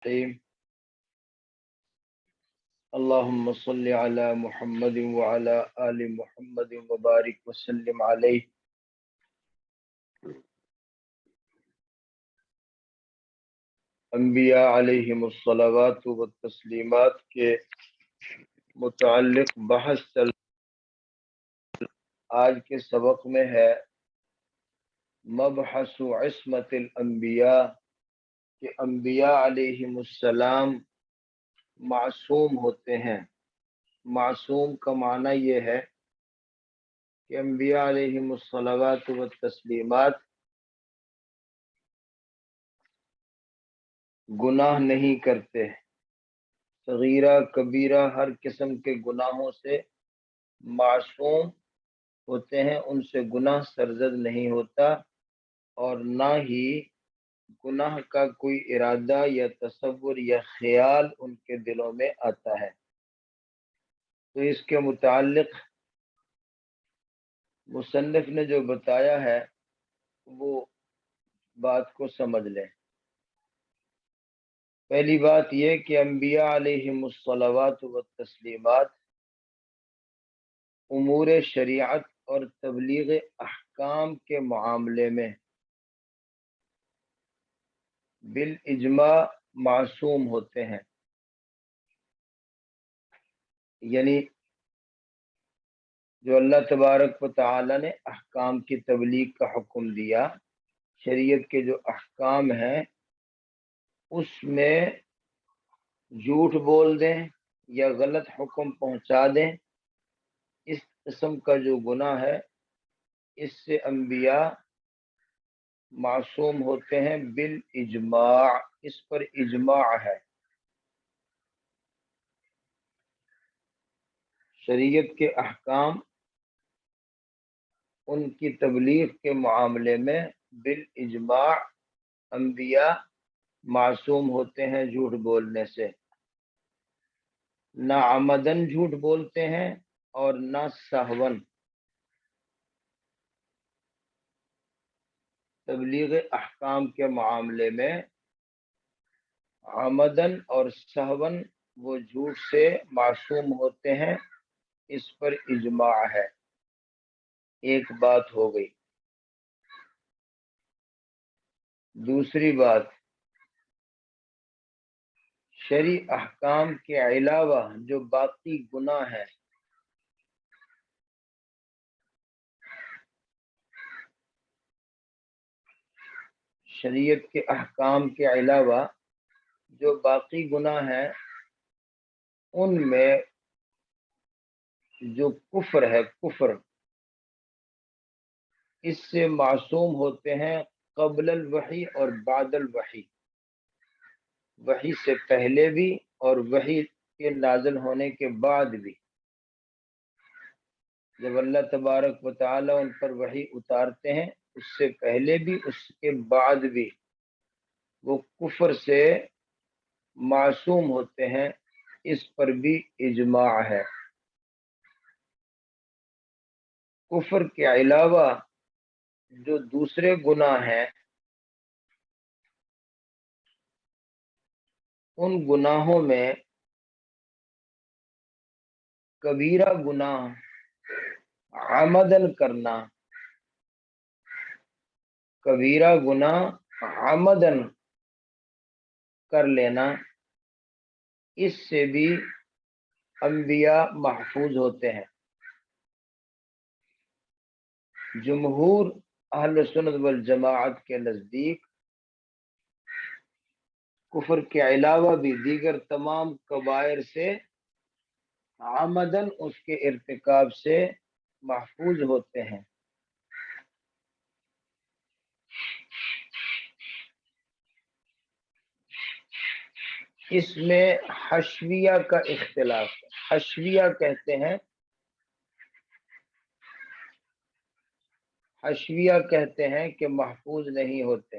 الرحيم. اللهم صل على محمد وعلى آل محمد وبارك وسلم عليه. انبیاء علیہم الصلوات والتسلیمات کے متعلق بحث چل آج کے سبق میں ہے مبحث عصمت الانبیاء کہ انبیاء علیہم السلام معصوم ہوتے ہیں. معصوم کا معنی یہ ہے کہ انبیاء علیہم الصلوات والتسلیمات گناہ نہیں کرتے. صغیرہ کبیرہ ہر قسم کے گناہوں سے معصوم ہوتے ہیں، ان سے گناہ سرزد نہیں ہوتا اور نہ ہی گناہ کا کوئی ارادہ یا تصور یا خیال ان کے دلوں میں آتا ہے. تو اس کے متعلق مصنف نے جو بتایا ہے وہ بات کو سمجھ لیں. پہلی بات یہ کہ انبیاء علیہم الصلوات والتسلیمات امور شریعت اور تبلیغ احکام کے معاملے میں بالاجماع معصوم ہوتے ہیں. یعنی جو اللہ تبارک و تعالی نے احکام کی تبلیغ کا حکم دیا، شریعت کے جو احکام ہیں اس میں جھوٹ بول دیں یا غلط حکم پہنچا دیں، اس قسم کا جو گناہ ہے اس سے انبیاء معصوم ہوتے ہیں بالاجماع. اس پر اجماع ہے. شریعت کے احکام ان کی تبلیغ کے معاملے میں بالاجماع انبیاء معصوم ہوتے ہیں جھوٹ بولنے سے. نہ عمدن جھوٹ بولتے ہیں اور نہ سہون. تبلیغ احکام کے معاملے میں عمدن اور سہون وہ جھوٹ سے معصوم ہوتے ہیں. اس پر اجماع ہے. ایک بات ہو گئی. دوسری بات، شرعی احکام کے علاوہ جو باقی گناہ ہیں شریعت کے احکام کے علاوہ جو باقی گناہ ہیں ان میں جو کفر ہے، کفر اس سے معصوم ہوتے ہیں قبل الوحی اور بعد الوحی. وحی سے پہلے بھی اور وحی کے نازل ہونے کے بعد بھی. جب اللہ تبارک و تعالی ان پر وحی اتارتے ہیں اس سے پہلے بھی اس کے بعد بھی وہ کفر سے معصوم ہوتے ہیں. اس پر بھی اجماع ہے. کفر کے علاوہ جو دوسرے گناہ ہیں ان گناہوں میں کبیرہ گناہ عمدن کرنا، کبیرہ گناہ عمدن کر لینا، اس سے بھی انبیاء محفوظ ہوتے ہیں. جمہور اہل سنت والجماعت کے نزدیک کفر کے علاوہ بھی دیگر تمام کبائر سے عمدن اس کے ارتکاب سے محفوظ ہوتے ہیں. اس میں حشویہ کا اختلاف ہے. حشویہ کہتے ہیں کہ محفوظ نہیں ہوتے.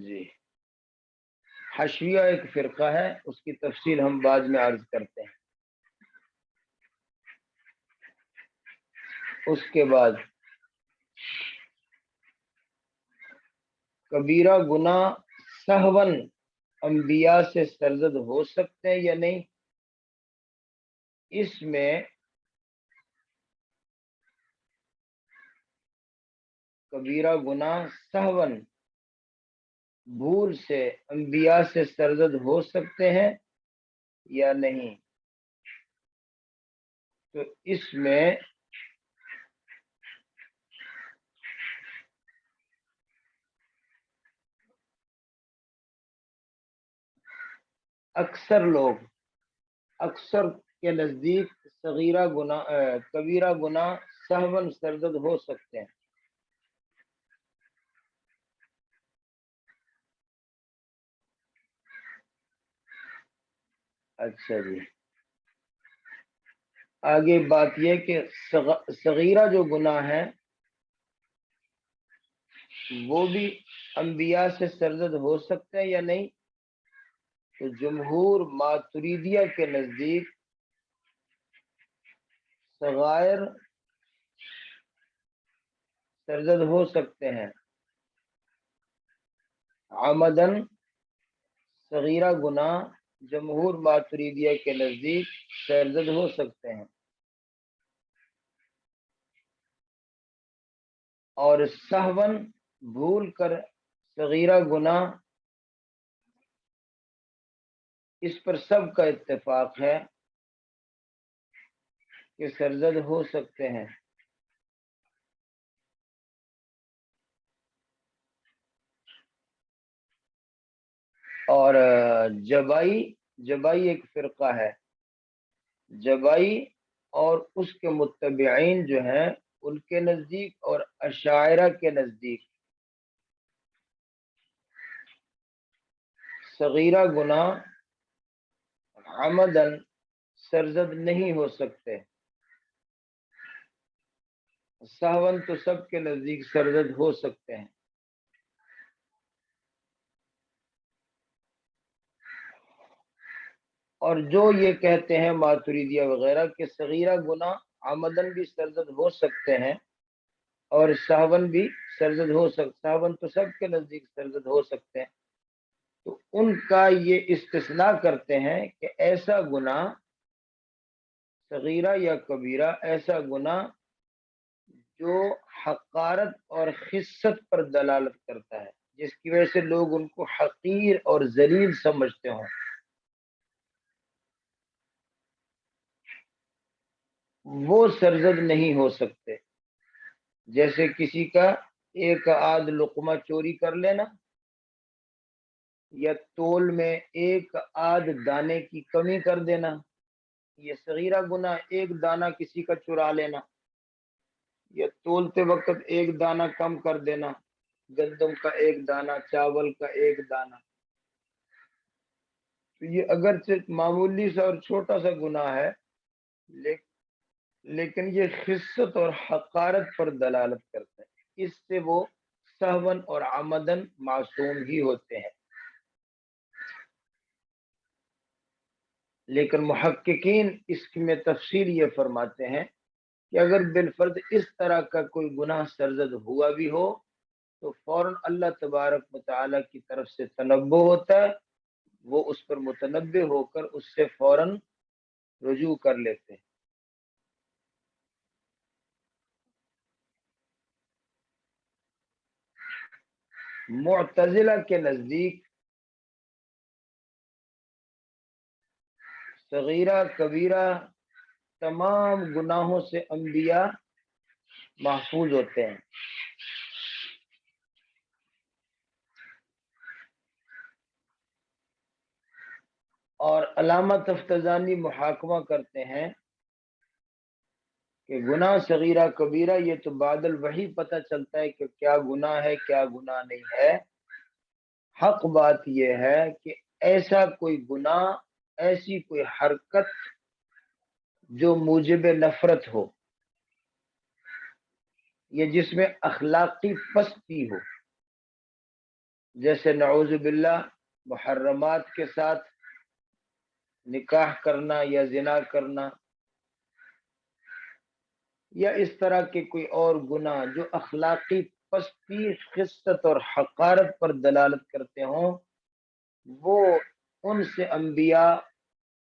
جی، حشویہ ایک فرقہ ہے، اس کی تفصیل ہم بعد میں عرض کرتے ہیں. اس کے بعد کبیرہ گناہ سہون انبیاء سے سرزد ہو سکتے ہیں یا نہیں؟ اس میں کبیرہ گناہ سہون بھول سے انبیاء سے سرزد ہو سکتے ہیں یا نہیں؟ تو اس میں اکثر کے نزدیک کبیرہ گناہ سہون سرزد ہو سکتے ہیں۔ اچھا جی، آگے بات یہ کہ صغیرہ جو گناہ ہے وہ بھی انبیاء سے سرزد ہو سکتے ہیں یا نہیں؟ تو جمہور ماتریدیہ کے نزدیک صغائر سرزد ہو سکتے ہیں، عمدن صغیرہ گناہ جمہور ماتریدیہ کے نزدیک سرزد ہو سکتے ہیں، اور سہون بھول کر صغیرہ گناہ اس پر سب کا اتفاق ہے کہ سرزد ہو سکتے ہیں۔ اور جبائی ایک فرقہ ہے، جبائی اور اس کے متبعین جو ہیں ان کے نزدیک اور اشاعرہ کے نزدیک صغیرہ گناہ عمدن سرزد نہیں ہو سکتے، سہون تو سب کے نزدیک سرزد ہو سکتے ہیں۔ اور جو یہ کہتے ہیں ماتریدیہ وغیرہ کہ صغیرہ گناہ عمدن بھی سرزد ہو سکتے ہیں اور سہون بھی سرزد ہو سکتے، سہون تو سب کے نزدیک سرزد ہو سکتے ہیں، تو ان کا یہ استثناء کرتے ہیں کہ ایسا گناہ صغیرہ یا کبیرہ، ایسا گناہ جو حقارت اور خست پر دلالت کرتا ہے، جس کی وجہ سے لوگ ان کو حقیر اور ذلیل سمجھتے ہوں، وہ سرزد نہیں ہو سکتے۔ جیسے کسی کا ایک آدھ لقمہ چوری کر لینا، یا تول میں ایک آدھ دانے کی کمی کر دینا، یہ صغیرہ گناہ۔ ایک دانہ کسی کا چرا لینا یا تولتے وقت ایک دانہ کم کر دینا، گندم کا ایک دانہ، چاول کا ایک دانہ، تو یہ اگرچہ معمولی سا اور چھوٹا سا گناہ ہے، لیکن یہ خست اور حقارت پر دلالت کرتا ہے، اس سے وہ سہون اور عمدن معصوم ہی ہوتے ہیں۔ لیکن محققین اس میں تفصیل یہ فرماتے ہیں کہ اگر بالفرض اس طرح کا کوئی گناہ سرزد ہوا بھی ہو تو فوراً اللہ تبارک و تعالی کی طرف سے تنبہ ہوتا ہے، وہ اس پر متنبہ ہو کر اس سے فوراً رجوع کر لیتے ہیں۔ معتزلہ کے نزدیک صغیرہ کبیرہ تمام گناہوں سے انبیاء محفوظ ہوتے ہیں، اور علامہ تفتزانی محاکمہ کرتے ہیں کہ گناہ صغیرہ کبیرہ یہ تو بعد الوحی پتہ چلتا ہے کہ کیا گناہ ہے کیا گناہ نہیں ہے، حق بات یہ ہے کہ ایسا کوئی گناہ، ایسی کوئی حرکت جو موجب نفرت ہو، یہ جس میں اخلاقی پستی ہو، جیسے نعوذ باللہ محرمات کے ساتھ نکاح کرنا یا زنا کرنا، یا اس طرح کے کوئی اور گناہ جو اخلاقی پستی، خست اور حقارت پر دلالت کرتے ہوں، وہ ان سے انبیاء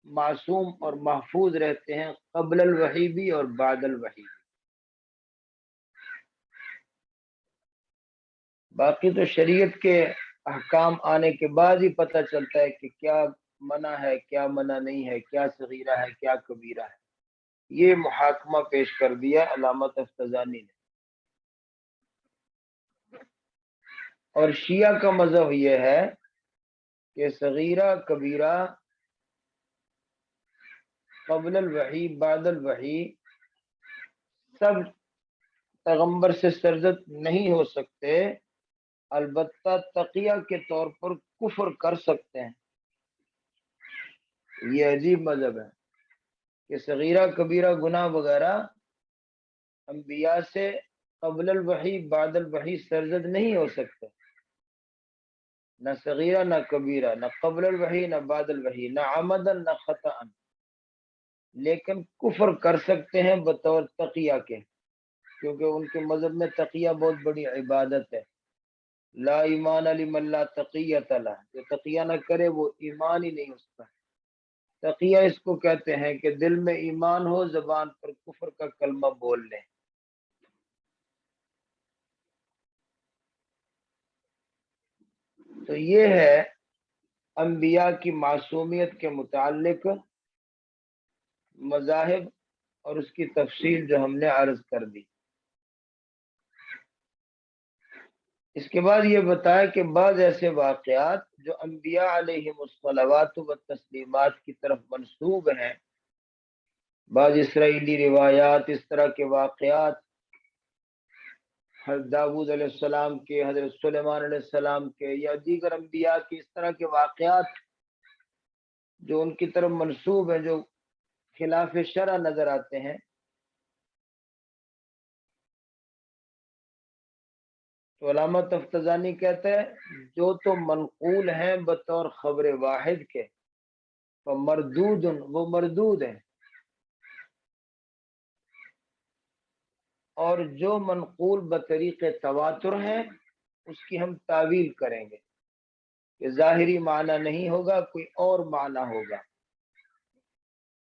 معصوم اور محفوظ رہتے ہیں، قبل الوحی بھی اور بعد الوحی بھی۔ باقی تو شریعت کے احکام آنے کے بعد ہی پتہ چلتا ہے کہ کیا منع ہے، کیا منع نہیں ہے، کیا صغیرہ ہے، کیا کبیرہ ہے۔ یہ محاکمہ پیش کر دیا علامہ تفتزانی نے۔ اور شیعہ کا مذہب یہ ہے کہ صغیرہ کبیرہ قبل الوحی بعد الوحی سب پیغمبر سے سرزد نہیں ہو سکتے، البتہ تقیہ کے طور پر کفر کر سکتے ہیں۔ یہ عجیب مذہب ہے کہ صغیرہ کبیرہ گناہ وغیرہ انبیاء سے قبل الوحی بعد الوحی سرزد نہیں ہو سکتے، نہ صغیرہ نہ کبیرہ، نہ قبل الوحی نہ بعد الوحی، نہ عمدن نہ خطأ، لیکن کفر کر سکتے ہیں بطور تقیہ کے، کیونکہ ان کے مذہب میں تقیہ بہت بڑی عبادت ہے۔ لا ایمان لمن لا تقیۃ لہ، جو تقیہ نہ کرے وہ ایمان ہی نہیں اس کا۔ تقیہ اس کو کہتے ہیں کہ دل میں ایمان ہو، زبان پر کفر کا کلمہ بول لیں۔ تو یہ ہے انبیاء کی معصومیت کے متعلق مذاہب اور اس کی تفصیل جو ہم نے عرض کر دی۔ اس کے بعد یہ بتایا کہ بعض ایسے واقعات جو انبیاء علیہم الصلوات و تسلیمات کی طرف منسوب ہیں، بعض اسرائیلی روایات، اس طرح کے واقعات، حضرت داؤد علیہ السلام کے، حضرت سلیمان علیہ السلام کے، یا دیگر انبیاء کے اس طرح کے واقعات جو ان کی طرف منسوب ہیں، جو خلاف شرع نظر آتے ہیں، تو علامہ تفتزانی کہتے ہیں جو تو منقول ہیں بطور خبر واحد کے، فمردود، وہ مردود ہیں، اور جو منقول بطریق تواتر ہیں اس کی ہم تعویل کریں گے کہ ظاہری معنی نہیں ہوگا، کوئی اور معنی ہوگا،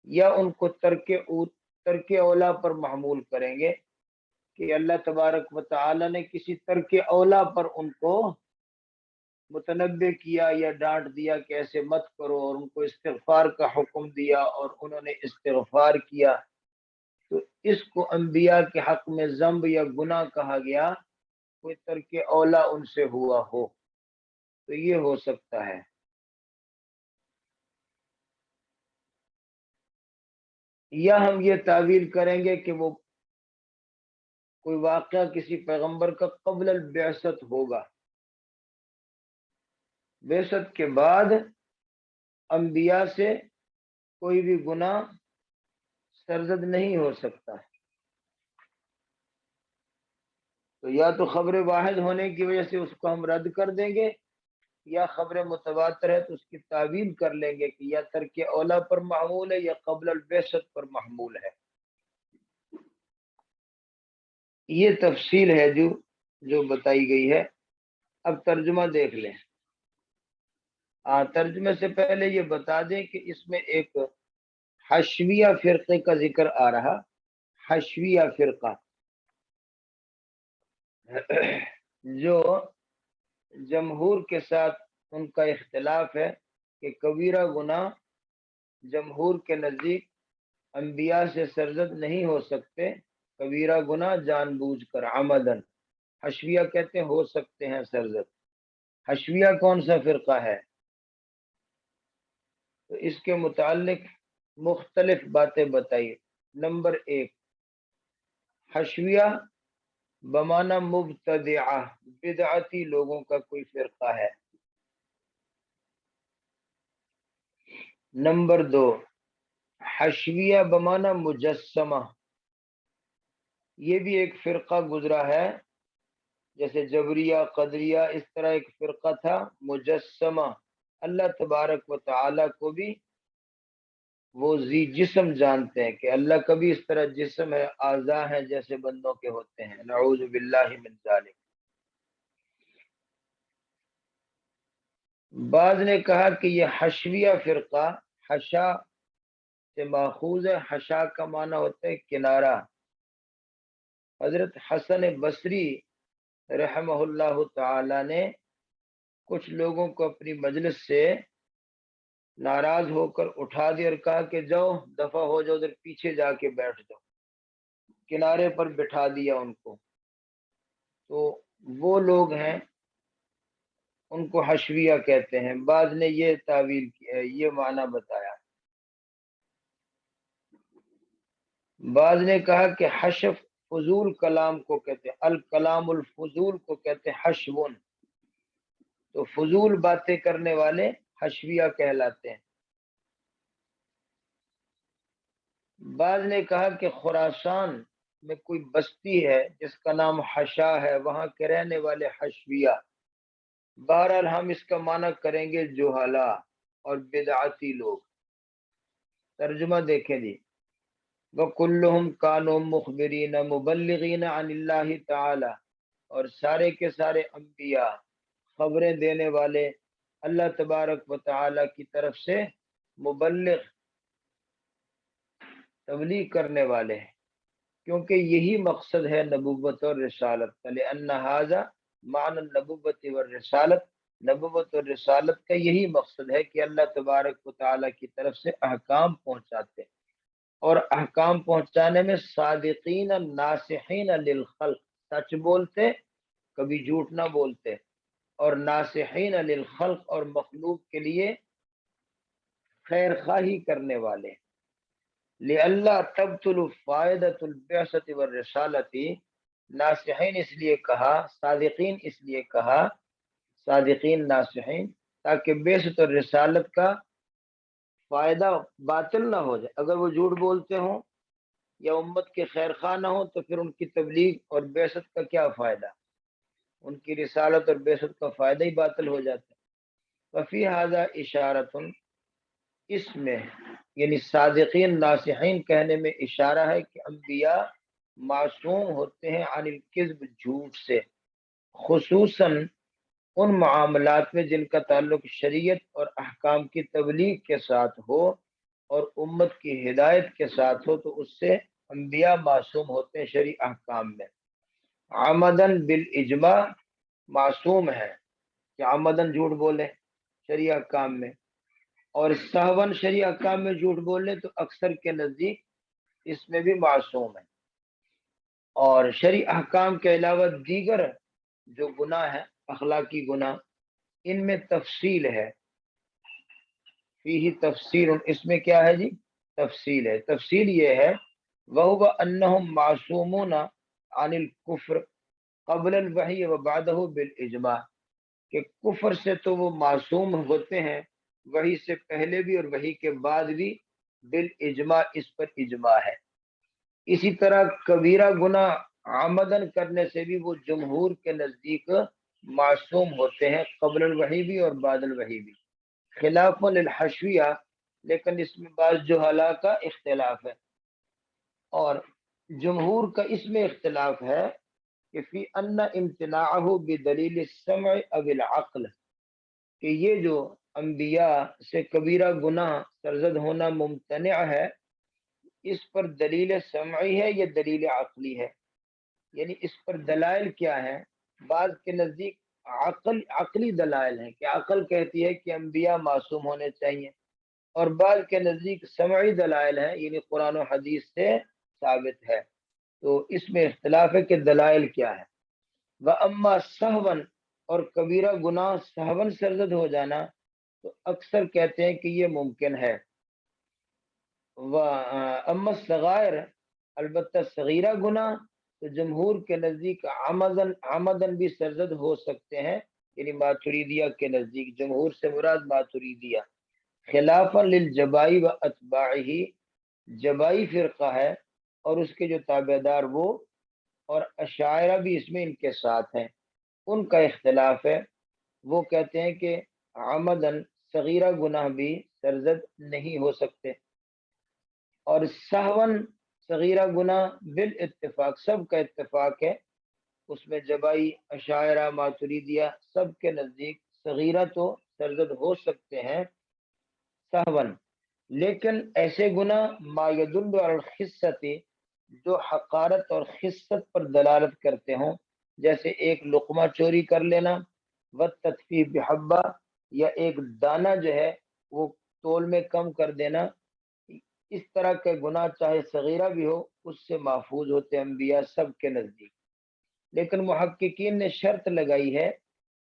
یا ان کو ترک اولا پر محمول کریں گے کہ اللہ تبارک و تعالی نے کسی ترک اولا پر ان کو متنبع کیا یا ڈانٹ دیا کہ ایسے مت کرو، اور ان کو استغفار کا حکم دیا اور انہوں نے استغفار کیا، تو اس کو انبیاء کے حق میں ذنب یا گناہ کہا گیا، کوئی ترک اولا ان سے ہوا ہو، تو یہ ہو سکتا ہے۔ یا ہم یہ تعویل کریں گے کہ وہ کوئی واقعہ کسی پیغمبر کا قبل البعثت ہوگا، بعثت کے بعد انبیاء سے کوئی بھی گناہ سرزد نہیں ہو سکتا، تو یا تو خبر واحد ہونے کی وجہ سے اس کو ہم رد کر دیں گے، یا خبر متواتر ہے تو اس کی تعویل کر لیں گے کہ یا ترک اولا پر محمول ہے یا قبل البعثت پر محمول ہے۔ یہ تفصیل ہے جو بتائی گئی ہے۔ اب ترجمہ دیکھ لیں۔ ترجمے سے پہلے یہ بتا دیں کہ اس میں ایک حشویہ فرقے کا ذکر آ رہا، حشویہ فرقہ جو جمہور کے ساتھ ان کا اختلاف ہے کہ کبیرہ گناہ جمہور کے نزدیک انبیاء سے سرزد نہیں ہو سکتے، کبیرہ گناہ جان بوجھ کر عمدن، حشویہ کہتے ہیں ہو سکتے ہیں سرزد۔ حشویہ کون سا فرقہ ہے؟ تو اس کے متعلق مختلف باتیں بتائی۔ نمبر 1، حشویہ بمعنی مبتدعہ، بدعتی لوگوں کا کوئی فرقہ ہے۔ نمبر 2، حشویہ بمعنی مجسمہ، یہ بھی ایک فرقہ گزرا ہے، جیسے جبریہ، قدریہ، اس طرح ایک فرقہ تھا مجسمہ، اللہ تبارک و تعالی کو بھی وہ ذی جسم جانتے ہیں کہ اللہ کبھی اس طرح جسم ہے، اعضاء ہیں جیسے بندوں کے ہوتے ہیں، نعوذ باللہ من ذالک۔ بعض نے کہا کہ یہ حشویہ فرقہ حشا سے ماخوذ ہے، حشا کا معنی ہوتا ہے کنارہ۔ حضرت حسن بصری رحمہ اللہ تعالی نے کچھ لوگوں کو اپنی مجلس سے ناراض ہو کر اٹھا دیا اور کہا کہ جاؤ دفع ہو جاؤ، ادھر پیچھے جا کے بیٹھ جاؤ، کنارے پر بٹھا دیا ان کو۔ تو وہ لوگ ہیں، ان کو حشویہ کہتے ہیں۔ بعض نے یہ تعویل کی ہے، یہ معنی بتایا۔ بعض نے کہا کہ حشف فضول کلام کو کہتے ہیں، الکلام الفضول کو کہتے ہیں حشون، تو فضول باتیں کرنے والے حشویہ کہلاتے ہیں۔ بعض نے کہا کہ خراسان میں کوئی بستی ہے جس کا نام حشا ہے، وہاں کے رہنے والے حشویہ۔ بہرحال ہم اس کا معنی کریں گے جہلا اور بدعتی لوگ۔ ترجمہ دیکھیں جی، وَكُلُّهُمْ كَانُوا مُخْبِرِينَ مُبَلِّغِينَ عَنِ اللَّهِ تعالی، اور سارے کے سارے انبیاء خبریں دینے والے اللہ تبارک و تعالی کی طرف سے، مبلغ تبلیغ کرنے والے ہیں، کیونکہ یہی مقصد ہے نبوت اور رسالت کا، لأن هذا معنی النبوت والرسالت، نبوت اور رسالت کا یہی مقصد ہے کہ اللہ تبارک و تعالی کی طرف سے احکام پہنچاتے ہیں، اور احکام پہنچانے میں صادقین ناصحین للخلق، سچ بولتے، کبھی جھوٹ نہ بولتے، اور ناصحین للخلق، اور مخلوق کے لیے خیر خواہی کرنے والے۔ لئلا تبطل فائدۃ البعثۃ والرسالۃ، ناصحین اس لیے کہا، صادقین اس لیے کہا، صادقین ناصحین، تاکہ بعثت اور رسالت کا فائدہ باطل نہ ہو جائے۔ اگر وہ جھوٹ بولتے ہوں یا امت کے خیر خواہ نہ ہو تو پھر ان کی تبلیغ اور بعثت کا کیا فائدہ، ان کی رسالت اور بعثت کا فائدہ ہی باطل ہو جاتا ہے۔ وفی ھذا اشارۃ، اس میں یعنی صادقین ناصحین کہنے میں اشارہ ہے کہ انبیاء معصوم ہوتے ہیں عن الکذب، جھوٹ سے، خصوصاً ان معاملات میں جن کا تعلق شریعت اور احکام کی تبلیغ کے ساتھ ہو اور امت کی ہدایت کے ساتھ ہو، تو اس سے انبیاء معصوم ہوتے ہیں شرعی احکام میں۔ عمدن بالاجماع، معصوم ہے کہ عمدن جھوٹ بولے شرعی احکام میں، اور سہون شرعی احکام میں جھوٹ بولے تو اکثر کے نزدیک اس میں بھی معصوم ہے۔ اور شرعی احکام کے علاوہ دیگر جو گناہ ہیں، اخلاقی گناہ، ان میں تفصیل ہے، فیہ تفصیل، اس میں کیا ہے جی؟ تفصیل ہے۔ تفصیل یہ ہے، وَهُوَ أَنَّهُمْ مَعْصُومُونَ عَنِ الْكُفْرِ قبل الوحی وبعدہ بالاجماع، کہ کفر سے تو وہ معصوم ہوتے ہیں وحی سے پہلے بھی اور وحی کے بعد بھی، بالاجماع، اس پر اجماع ہے۔ اسی طرح کبیرہ گناہ عمدن کرنے سے بھی وہ جمہور کے نزدیک معصوم ہوتے ہیں، قبل الوحی بھی اور بعد الوحی بھی، خلاف للحشویہ، لیکن اس میں بعض جہلا کا اختلاف ہے، اور جمہور کا اس میں اختلاف ہے کہ فی ان امتناعہ بدلیل السمع او العقل، کہ یہ جو انبیاء سے کبیرہ گناہ سرزد ہونا ممتنع ہے، اس پر دلیل سمعی ہے یا دلیل عقلی ہے، یعنی اس پر دلائل کیا ہے؟ بعض کے نزدیک عقلی دلائل ہیں کہ عقل کہتی ہے کہ انبیاء معصوم ہونے چاہیے، اور بعض کے نزدیک سمعی دلائل ہیں، یعنی قرآن و حدیث سے ثابت ہے۔ تو اس میں اختلاف ہے کہ دلائل کیا ہے۔ وَأَمَّا سَهْوًا، اور کبیرہ گناہ سہون سرزد ہو جانا تو اکثر کہتے ہیں کہ یہ ممکن ہے۔ وَأَمَّا الصَّغَائِرُ، البتہ صغیرہ گناہ تو جمہور کے نزدیک عمدن بھی سرزد ہو سکتے ہیں، یعنی ماتریدیہ کے نزدیک، جمہور سے مراد ماتریدیہ، خلافا للجبائی و اتباعہ، جبائی فرقہ ہے اور اس کے جو تابع دار وہ، اور اشاعرہ بھی اس میں ان کے ساتھ ہیں، ان کا اختلاف ہے، وہ کہتے ہیں کہ عمدن صغیرہ گناہ بھی سرزد نہیں ہو سکتے، اور سہون صغیرہ گناہ بالاتفاق، سب کا اتفاق ہے اس میں، جبائی، اشاعرہ، ماتریدیہ، سب کے نزدیک صغیرہ تو سرزد ہو سکتے ہیں سہون، لیکن ایسے گناہ ما یدل علی الخست، جو حقارت اور خست پر دلالت کرتے ہوں، جیسے ایک لقمہ چوری کر لینا، والتطفیف بحبہ، یا ایک دانہ جو ہے وہ تول میں کم کر دینا، اس طرح کے گناہ چاہے صغیرہ بھی ہو اس سے محفوظ ہوتے انبیاء سب کے نزدیک۔ لیکن محققین نے شرط لگائی ہے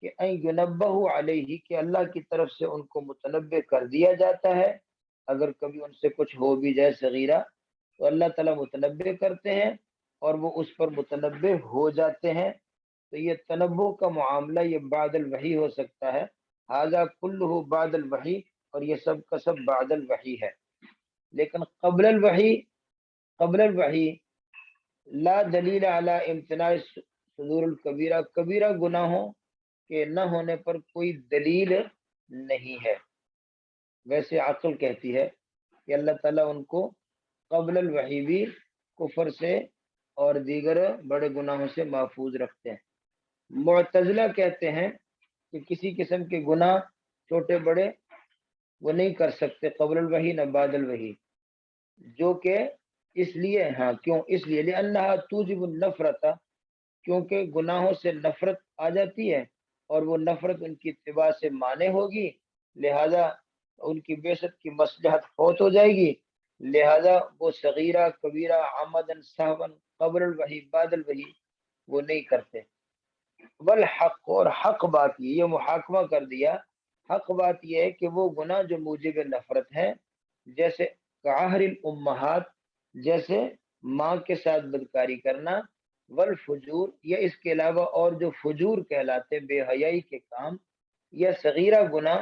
کہ این ینبہ علیہ، کہ اللہ کی طرف سے ان کو متنبع کر دیا جاتا ہے، اگر کبھی ان سے کچھ ہو بھی جائے صغیرہ تو اللہ تعالیٰ متنبع کرتے ہیں اور وہ اس پر متنبع ہو جاتے ہیں۔ تو یہ تنبع کا معاملہ یہ بعد الوحی ہو سکتا ہے، ھذا کلہ بعد الوحی، اور یہ سب کا سب بعد الوحی ہے۔ لیکن قبل الوحی لا دلیل علی امتناع صدور الکبیرہ، کبیرہ گناہوں کے نہ ہونے پر کوئی دلیل نہیں ہے۔ ویسے عقل کہتی ہے کہ اللہ تعالیٰ ان کو قبل الوحی بھی کفر سے اور دیگر بڑے گناہوں سے محفوظ رکھتے ہیں۔ معتزلہ کہتے ہیں کہ کسی قسم کے گناہ چھوٹے بڑے وہ نہیں کر سکتے قبل الوحی نہ بعد الوحی، جو کہ اس لیے، ہاں کیوں، اس لیے لأنہا توجب النفرت، کیونکہ گناہوں سے نفرت آ جاتی ہے اور وہ نفرت ان کی اتباع سے مانے ہوگی، لہذا ان کی بعثت کی مصلحت فوت ہو جائے گی، لہذا وہ صغیرہ کبیرہ عمدن سہون قبل الوحی بعد الوحی وہ نہیں کرتے۔ والحق، اور حق بات یہ محاکمہ کر دیا، حق بات یہ ہے کہ وہ گناہ جو موجب نفرت ہیں، جیسے کعہر الامہات، جیسے ماں کے ساتھ بدکاری کرنا، والفجور، یا اس کے علاوہ اور جو فجور کہلاتے بے حیائی کے کام، یا صغیرہ گناہ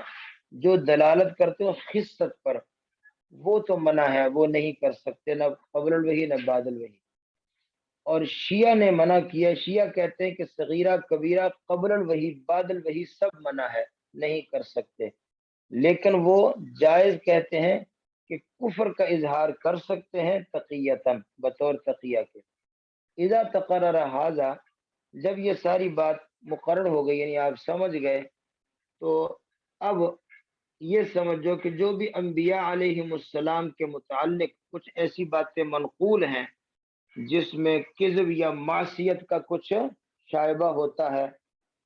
جو دلالت کرتے ہو خست پر، وہ تو منع ہے، وہ نہیں کر سکتے نہ قبل الوحی نہ بعد الوحی۔ اور شیعہ نے منع کیا، شیعہ کہتے ہیں کہ صغیرہ کبیرہ قبل الوحی بعد الوحی سب منع ہے، نہیں کر سکتے، لیکن وہ جائز کہتے ہیں کہ کفر کا اظہار کر سکتے ہیں تقیتاً، بطور تقیہ کے۔ اذا تقرر ھذا، جب یہ ساری بات مقرر ہو گئی، یعنی آپ سمجھ گئے، تو اب یہ سمجھو کہ جو بھی انبیاء علیہم السلام کے متعلق کچھ ایسی باتیں منقول ہیں جس میں کذب یا معصیت کا کچھ شائبہ ہوتا ہے،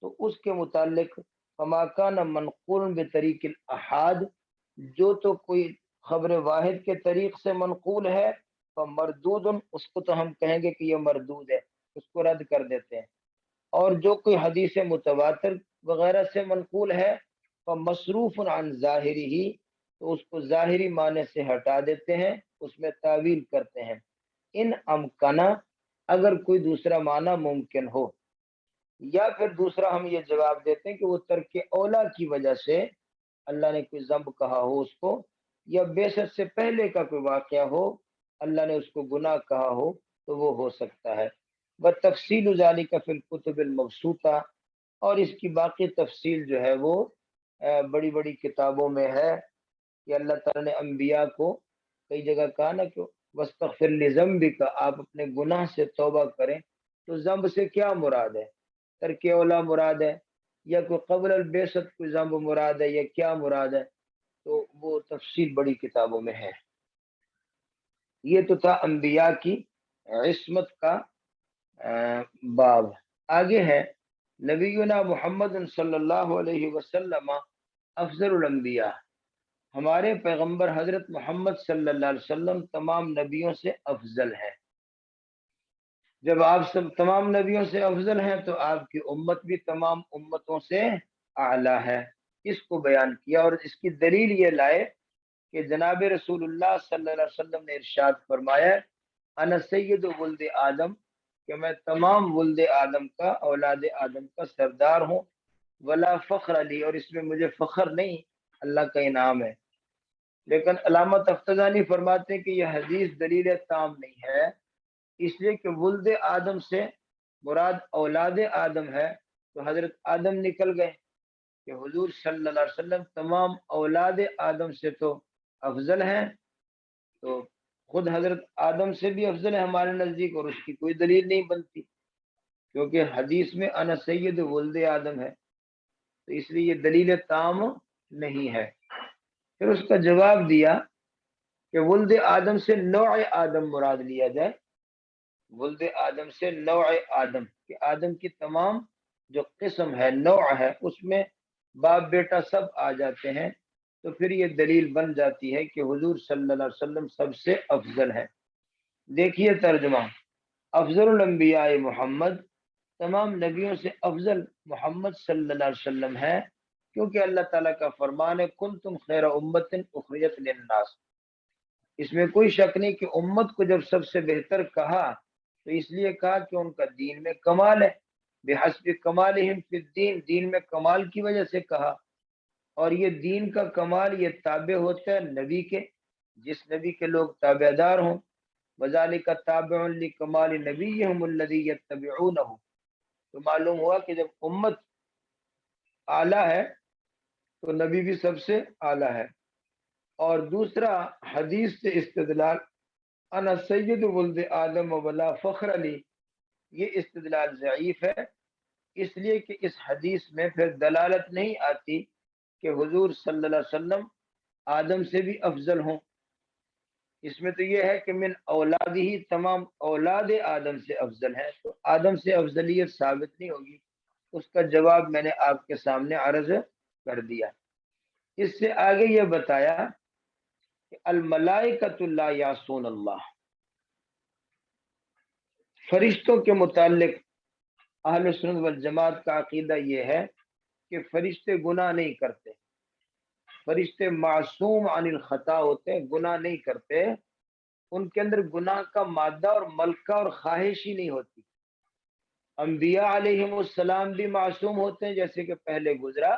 تو اس کے متعلق فما کان منقول بطریق الاحاد، جو تو کوئی خبر واحد کے طریق سے منقول ہے، فمردود، اس کو تو ہم کہیں گے کہ یہ مردود ہے، اس کو رد کر دیتے ہیں۔ اور جو کوئی حدیث متواتر وغیرہ سے منقول ہے، فمصروف عن ظاہرہ، تو اس کو ظاہری معنی سے ہٹا دیتے ہیں، اس میں تعویل کرتے ہیں۔ ان امکنا، اگر کوئی دوسرا معنی ممکن ہو، یا پھر دوسرا ہم یہ جواب دیتے ہیں کہ وہ ترک اولا کی وجہ سے اللہ نے کوئی ذنب کہا ہو اس کو، یا بعثت سے پہلے کا کوئی واقعہ ہو اللہ نے اس کو گناہ کہا ہو، تو وہ ہو سکتا ہے۔ وتفصیل ذالک فی الکتب المبسوطہ، اور اس کی باقی تفصیل جو ہے وہ بڑی بڑی کتابوں میں ہے، کہ اللہ تعالیٰ نے انبیاء کو کئی جگہ کہا نا کہ وَاسْتَغْفِرْ لِذَنْبِكَ، آپ اپنے گناہ سے توبہ کریں، تو ذنب سے کیا مراد ہے؟ ترک اولا مراد ہے، یا کوئی قبل البعثت کوئی ذنب مراد ہے، یا کیا مراد ہے؟ تو وہ تفصیل بڑی کتابوں میں ہے۔ یہ تو تھا انبیاء کی عصمت کا باب۔ آگے ہے نبینا محمد صلی اللہ علیہ وسلم افضل الانبیاء، ہمارے پیغمبر حضرت محمد صلی اللہ علیہ وسلم تمام نبیوں سے افضل ہے۔ جب آپ سب تمام نبیوں سے افضل ہیں تو آپ کی امت بھی تمام امتوں سے اعلیٰ ہے، اس کو بیان کیا، اور اس کی دلیل یہ لائے کہ جناب رسول اللہ صلی اللہ علیہ وسلم نے ارشاد فرمایا، انا سید ولد آدم، کہ میں تمام ولد آدم کا، اولاد آدم کا سردار ہوں، ولا فخر علی، اور اس میں مجھے فخر نہیں، اللہ کا انعام ہے۔ لیکن علامہ تفتزانی فرماتے ہیں کہ یہ حدیث دلیل تام نہیں ہے، اس لیے کہ ولد آدم سے مراد اولاد آدم ہے، تو حضرت آدم نکل گئے، کہ حضور صلی اللہ علیہ وسلم تمام اولاد آدم سے تو افضل ہیں، تو خود حضرت آدم سے بھی افضل ہے ہمارے نزدیک، اور اس کی کوئی دلیل نہیں بنتی، کیونکہ حدیث میں انا سید ولد آدم ہے، تو اس لیے یہ دلیل تام نہیں ہے۔ پھر اس کا جواب دیا کہ ولد آدم سے نوع آدم مراد لیا جائے، ولد آدم سے نوع آدم، کہ آدم کی تمام جو قسم ہے، نوع ہے، اس میں باپ بیٹا سب آ جاتے ہیں، تو پھر یہ دلیل بن جاتی ہے کہ حضور صلی اللہ علیہ وسلم سب سے افضل ہے۔ دیکھیے ترجمہ، افضل الانبیاء محمد، تمام نبیوں سے افضل محمد صلی اللہ علیہ وسلم ہے، کیونکہ اللہ تعالیٰ کا فرمان ہے کنتم خیر امت اخرجت للناس۔ اس میں کوئی شک نہیں کہ امت کو جب سب سے بہتر کہا تو اس لیے کہا کہ ان کا دین میں کمال ہے، بحسب کمالہم فی الدین، دین میں کمال کی وجہ سے کہا، اور یہ دین کا کمال یہ تابع ہوتا ہے نبی کے، جس نبی کے لوگ تابع دار ہوں، وذالک تابع لکمال نبیہم الذی یتبعونہ۔ تو معلوم ہوا کہ جب امت اعلیٰ ہے تو نبی بھی سب سے اعلیٰ ہے۔ اور دوسرا حدیث سے استدلال، انا سید ولد آدم ولا فخر علی، یہ استدلال ضعیف ہے، اس لیے کہ اس حدیث میں پھر دلالت نہیں آتی کہ حضور صلی اللہ علیہ وسلم آدم سے بھی افضل ہوں۔ اس میں تو یہ ہے کہ من اولاد ہی، تمام اولاد آدم سے افضل ہیں، تو آدم سے افضلیت ثابت نہیں ہوگی۔ اس کا جواب میں نے آپ کے سامنے عرض کر دیا۔ اس سے آگے یہ بتایا کہ الملائکۃ لا یعصون اللہ، فرشتوں کے متعلق اہل سنت والجماعت کا عقیدہ یہ ہے کہ فرشتے گناہ نہیں کرتے، فرشتے معصوم عن الخطا ہوتے، گناہ نہیں کرتے، ان کے اندر گناہ کا مادہ اور ملکہ اور خواہش ہی نہیں ہوتی۔ انبیاء علیہم السلام بھی معصوم ہوتے ہیں جیسے کہ پہلے گزرا،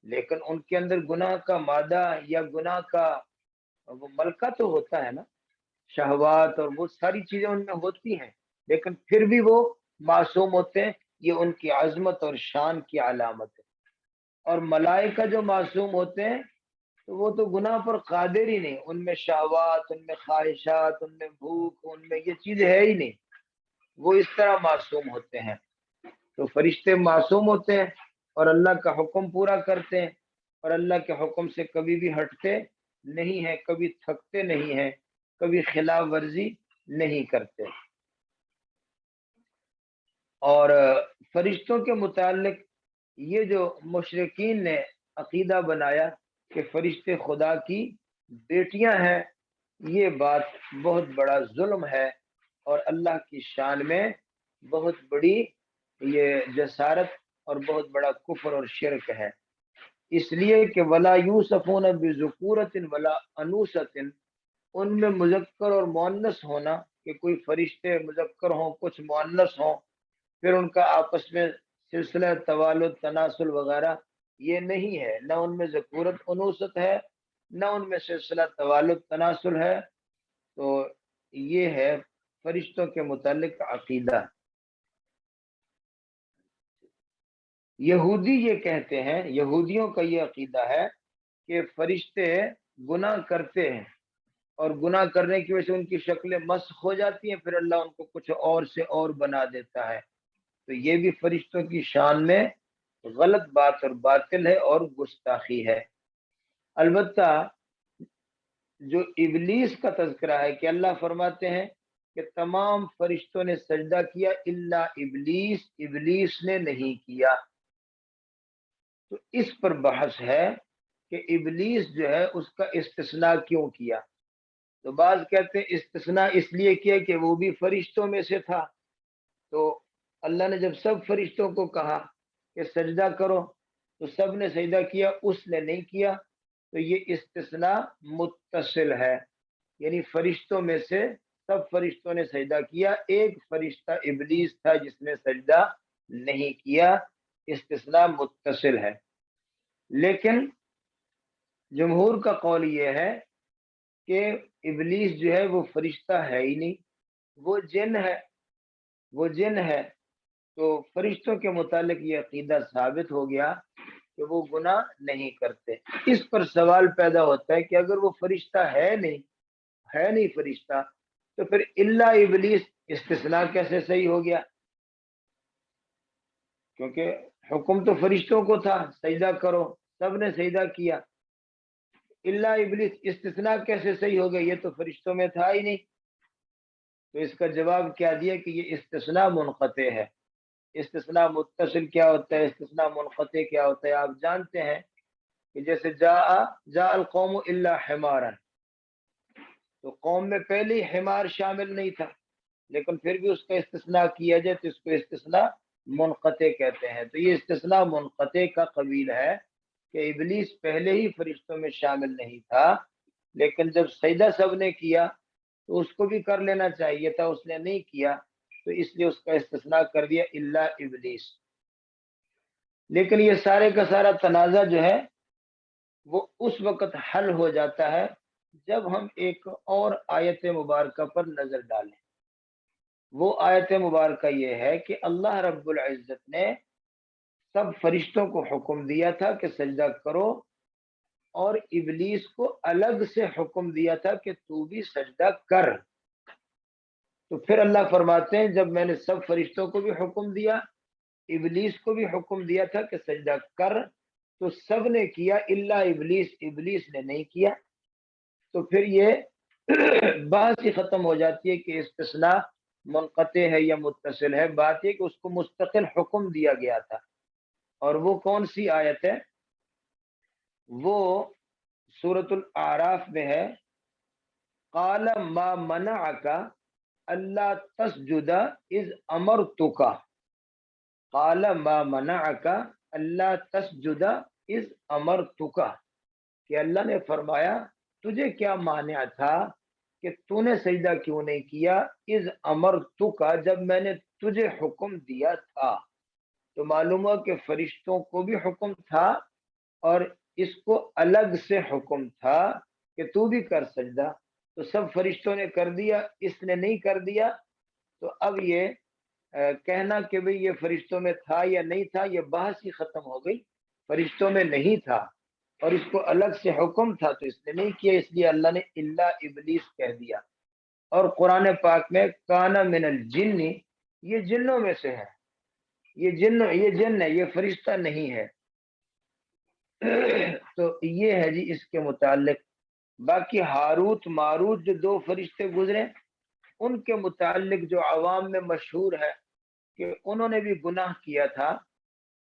لیکن ان کے اندر گناہ کا مادہ یا گناہ کا وہ ملکہ تو ہوتا ہے نا، شہوات اور وہ ساری چیزیں ان میں ہوتی ہیں، لیکن پھر بھی وہ معصوم ہوتے ہیں، یہ ان کی عظمت اور شان کی علامت ہے۔ اور ملائکہ جو معصوم ہوتے ہیں تو وہ تو گناہ پر قادر ہی نہیں، ان میں شہوات، ان میں خواہشات، ان میں بھوک، ان میں یہ چیز ہے ہی نہیں، وہ اس طرح معصوم ہوتے ہیں۔ تو فرشتے معصوم ہوتے ہیں اور اللہ کا حکم پورا کرتے ہیں، اور اللہ کے حکم سے کبھی بھی ہٹتے نہیں ہیں، کبھی تھکتے نہیں ہیں، کبھی خلاف ورزی نہیں کرتے۔ اور فرشتوں کے متعلق یہ جو مشرکین نے عقیدہ بنایا کہ فرشتے خدا کی بیٹیاں ہیں، یہ بات بہت بڑا ظلم ہے اور اللہ کی شان میں بہت بڑی یہ جسارت اور بہت بڑا کفر اور شرک ہے، اس لیے کہ ولا یوصفون بذکورۃ ولا انوثۃ، ان میں مذکر اور مؤنث ہونا، کہ کوئی فرشتے مذکر ہوں کچھ مؤنث ہوں، پھر ان کا آپس میں سلسلہ توالد تناسل وغیرہ یہ نہیں ہے، نہ ان میں ذکورت انوثت ہے، نہ ان میں سلسلہ توالد تناسل ہے۔ تو یہ ہے فرشتوں کے متعلق عقیدہ۔ یہودی یہ کہتے ہیں، یہودیوں کا یہ عقیدہ ہے کہ فرشتے گناہ کرتے ہیں اور گناہ کرنے کی وجہ سے ان کی شکلیں مسخ ہو جاتی ہیں، پھر اللہ ان کو کچھ اور سے اور بنا دیتا ہے، تو یہ بھی فرشتوں کی شان میں غلط بات اور باطل ہے اور گستاخی ہے۔ البتہ جو ابلیس کا تذکرہ ہے کہ اللہ فرماتے ہیں کہ تمام فرشتوں نے سجدہ کیا الا ابلیس، ابلیس نے نہیں کیا، تو اس پر بحث ہے کہ ابلیس جو ہے اس کا استثناء کیوں کیا۔ تو بعض کہتے ہیں استثناء اس لیے کیا کہ وہ بھی فرشتوں میں سے تھا، تو اللہ نے جب سب فرشتوں کو کہا کہ سجدہ کرو تو سب نے سجدہ کیا، اس نے نہیں کیا، تو یہ استثناء متصل ہے، یعنی فرشتوں میں سے سب فرشتوں نے سجدہ کیا، ایک فرشتہ ابلیس تھا جس نے سجدہ نہیں کیا، استثناء متصل ہے۔ لیکن جمہور کا قول یہ ہے کہ ابلیس جو ہے وہ فرشتہ ہے ہی نہیں، وہ جن ہے، وہ جن ہے، تو فرشتوں کے متعلق یہ عقیدہ ثابت ہو گیا کہ وہ گناہ نہیں کرتے۔ اس پر سوال پیدا ہوتا ہے کہ اگر وہ فرشتہ ہے نہیں، ہے نہیں فرشتہ، تو پھر الا ابلیس استثناء کیسے صحیح ہو گیا؟ کیونکہ حکم تو فرشتوں کو تھا سجدہ کرو، سب نے سجدہ کیا، الا ابلیس استثناء کیسے صحیح ہو گیا؟ یہ تو فرشتوں میں تھا ہی نہیں۔ تو اس کا جواب کیا دیا کہ یہ استثناء منقطع ہے۔ استثناء متصل کیا ہوتا ہے، استثناء منقطع کیا ہوتا ہے؟ آپ جانتے ہیں کہ جیسے جاء القوم الا حمارا، تو قوم میں پہلے ہی حمار شامل نہیں تھا، لیکن پھر بھی اس کا استثناء کیا جائے تو اس کو استثناء منقطع کہتے ہیں۔ تو یہ استثناء منقطع کا قبیل ہے کہ ابلیس پہلے ہی فرشتوں میں شامل نہیں تھا، لیکن جب سجدہ سب نے کیا تو اس کو بھی کر لینا چاہیے تھا، اس نے نہیں کیا، تو اس لیے اس کا استثناء کر دیا الا ابلیس۔ لیکن یہ سارے کا سارا تنازع جو ہے وہ اس وقت حل ہو جاتا ہے جب ہم ایک اور آیت مبارکہ پر نظر ڈالیں۔ وہ آیت مبارکہ یہ ہے کہ اللہ رب العزت نے سب فرشتوں کو حکم دیا تھا کہ سجدہ کرو، اور ابلیس کو الگ سے حکم دیا تھا کہ تو بھی سجدہ کر۔ تو پھر اللہ فرماتے ہیں جب میں نے سب فرشتوں کو بھی حکم دیا، ابلیس کو بھی حکم دیا تھا کہ سجدہ کر، تو سب نے کیا الا ابلیس، ابلیس نے نہیں کیا۔ تو پھر یہ بحث ہی ختم ہو جاتی ہے کہ استثناء منقطع ہے یا متصل ہے۔ بات یہ کہ اس کو مستقل حکم دیا گیا تھا، اور وہ کون سی آیت ہے؟ وہ سورۃ الاعراف میں ہے، قال ما منعک اللہ تسجد اذ امرتک، قال ما منعک اللہ تسجد اذ امرتک، کہ اللہ نے فرمایا تجھے کیا مانع تھا کہ تو نے سجدہ کیوں نہیں کیا، اذ امرتک، جب میں نے تجھے حکم دیا تھا۔ تو معلوم ہوا کہ فرشتوں کو بھی حکم تھا اور اس کو الگ سے حکم تھا کہ تو بھی کر سجدہ، تو سب فرشتوں نے کر دیا، اس نے نہیں کر دیا۔ تو اب یہ کہنا کہ بھئی یہ فرشتوں میں تھا یا نہیں تھا، یہ بحث ہی ختم ہو گئی۔ فرشتوں میں نہیں تھا اور اس کو الگ سے حکم تھا تو اس نے نہیں کیا، اس لیے اللہ نے الا ابلیس کہہ دیا۔ اور قرآن پاک میں کانا من الجن، یہ جنوں میں سے ہے، یہ جن ہے، یہ فرشتہ نہیں ہے۔ تو یہ ہے جی اس کے متعلق۔ باقی ہاروت ماروت جو دو فرشتے گزرے، ان کے متعلق جو عوام میں مشہور ہے کہ انہوں نے بھی گناہ کیا تھا،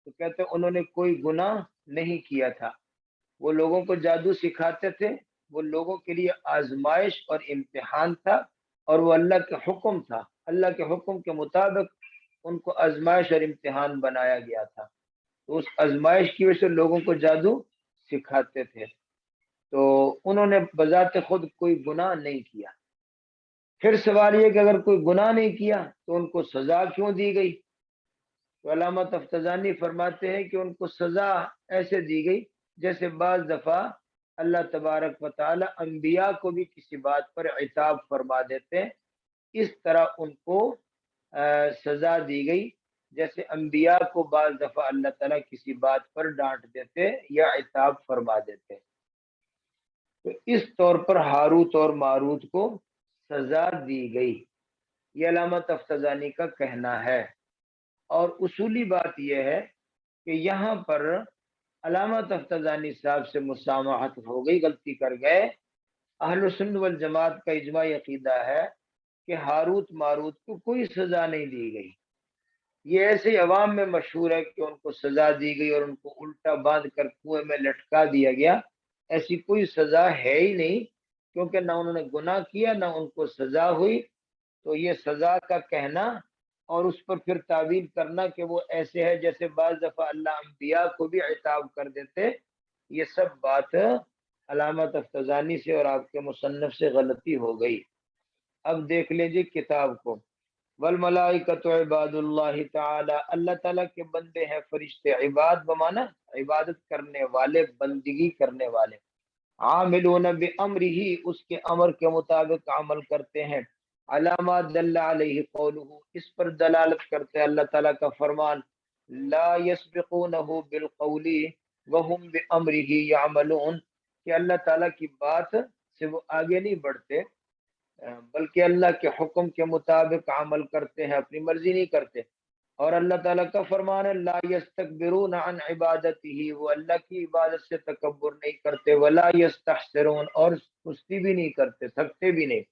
تو کہتے ہیں انہوں نے کوئی گناہ نہیں کیا تھا، وہ لوگوں کو جادو سکھاتے تھے، وہ لوگوں کے لیے آزمائش اور امتحان تھا، اور وہ اللہ کے حکم تھا، اللہ کے حکم کے مطابق ان کو آزمائش اور امتحان بنایا گیا تھا۔ تو اس آزمائش کی وجہ سے لوگوں کو جادو سکھاتے تھے، تو انہوں نے بذات خود کوئی گناہ نہیں کیا۔ پھر سوال یہ کہ اگر کوئی گناہ نہیں کیا تو ان کو سزا کیوں دی گئی؟ تو علامہ تفتزانی فرماتے ہیں کہ ان کو سزا ایسے دی گئی جیسے بعض دفعہ اللہ تبارک و تعالی انبیاء کو بھی کسی بات پر عتاب فرما دیتے ہیں، اس طرح ان کو سزا دی گئی، جیسے انبیاء کو بعض دفعہ اللہ تعالیٰ کسی بات پر ڈانٹ دیتے یا عتاب فرما دیتے۔ تو اس طور پر ہاروت اور ماروت کو سزا دی گئی، یہ علامہ تفتزانی کا کہنا ہے۔ اور اصولی بات یہ ہے کہ یہاں پر علامہ تفتزانی صاحب سے مسامحت ہو گئی، غلطی کر گئے۔ اہل سنت والجماعت کا اجماعی عقیدہ ہے کہ ہاروت ماروت کو کوئی سزا نہیں دی گئی۔ یہ ایسے عوام میں مشہور ہے کہ ان کو سزا دی گئی اور ان کو الٹا باندھ کر کنویں میں لٹکا دیا گیا، ایسی کوئی سزا ہے ہی نہیں، کیونکہ نہ انہوں نے گناہ کیا نہ ان کو سزا ہوئی۔ تو یہ سزا کا کہنا اور اس پر پھر تعویل کرنا کہ وہ ایسے ہے جیسے بعض دفعہ اللہ انبیاء کو بھی عتاب کر دیتے، یہ سب بات علامہ تفتزانی سے اور آپ کے مصنف سے غلطی ہو گئی۔ اب دیکھ لیجیے کتاب کو، والملائکۃ عباد اللہ تعالی، اللہ تعالیٰ کے بندے ہیں فرشتے، عباد بمانا عبادت کرنے والے، بندگی کرنے والے، عاملون بامرہ، اس کے امر کے مطابق عمل کرتے ہیں، علامہ دل علیہ قولہ، اس پر دلالت کرتے ہیں اللہ تعالیٰ کا فرمان، لا یسبقونہ بالقول وہم بامرہ یعملون، کہ اللہ تعالیٰ کی بات سے وہ آگے نہیں بڑھتے بلکہ اللہ کے حکم کے مطابق عمل کرتے ہیں، اپنی مرضی نہیں کرتے۔ اور اللہ تعالیٰ کا فرمان ہے لا یستکبرون عن عبادتہ، وہ اللہ کی عبادت سے تکبر نہیں کرتے، ولا یستحسرون، اور سستی بھی نہیں کرتے، تھکتے بھی نہیں۔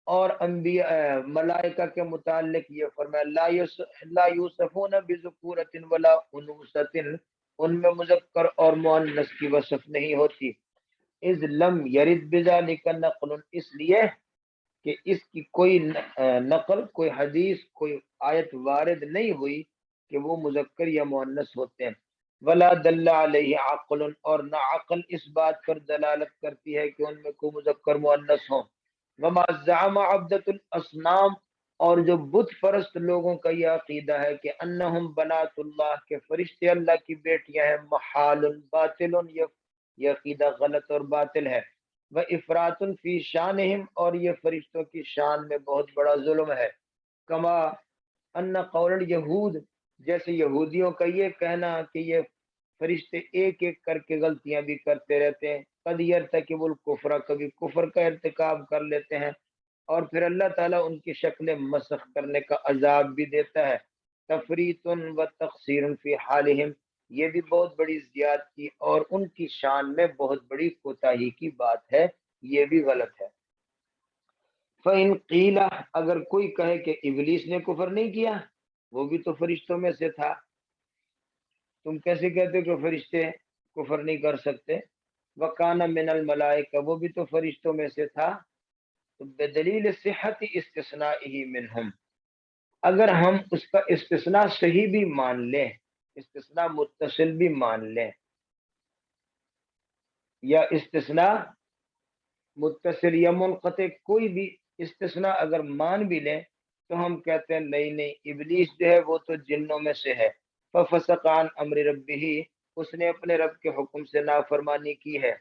اور انبیاء ملائکہ کے متعلق یہ فرمایا لا یوصفون بذکورۃ ولا انوثۃ، ان میں مذکر اور مؤنث کی وصف نہیں ہوتی۔ اذ لم یرد بذلک نقل، اس لیے کہ اس کی کوئی نقل، کوئی حدیث، کوئی آیت وارد نہیں ہوئی کہ وہ مذکر یا مؤنث ہوتے ہیں۔ ولا دل علیہ عقل، اور نہ عقل اس بات پر دلالت کرتی ہے کہ ان میں کوئی مذکر مؤنث ہوں۔ وما زعم عبدۃ الاصنام، اور جو بت پرست لوگوں کا یہ عقیدہ ہے کہ انہم بنات اللہ، کے فرشتے اللہ کی بیٹیاں ہیں، محال باطل، یہ عقیدہ غلط اور باطل ہے۔ وہ افراط فی شانہم، اور یہ فرشتوں کی شان میں بہت بڑا ظلم ہے۔ کما ان قول الیہود، جیسے یہودیوں کا یہ کہنا کہ یہ فرشتے ایک ایک کر کے غلطیاں بھی کرتے رہتے ہیں، قد یرتکب الکفر، کبھی کفر کا ارتکاب کر لیتے ہیں، اور پھر اللہ تعالیٰ ان کی شکل مسخ کرنے کا عذاب بھی دیتا ہے۔ تفریط و تقصیر فی حالہم، یہ بھی بہت بڑی زیادتی اور ان کی شان میں بہت بڑی کوتاہی کی بات ہے، یہ بھی غلط ہے۔ فَإِنْ قِيلَ، اگر کوئی کہے کہ ابلیس نے کفر نہیں کیا، وہ بھی تو فرشتوں میں سے تھا، تم کیسے کہتے کہ فرشتے کفر نہیں کر سکتے؟ وَكَانَ مِنَ الْمَلَائِكَةِ، وہ بھی تو فرشتوں میں سے تھا۔ تو بدلیل صحت استثنائہ منہم، اگر ہم اس کا استثناء صحیح بھی مان لیں، استثناء متصل بھی مان لیں، یا استثناء متصل یا منقطع کوئی بھی استثناء اگر مان بھی لیں، تو ہم کہتے ہیں نہیں نہیں، ابلیس جو ہے وہ تو جنوں میں سے ہے۔ فَفَسَقَ عَنْ أَمْرِ رَبِّهِ، اس نے اپنے رب کے حکم سے نافرمانی کی ہے۔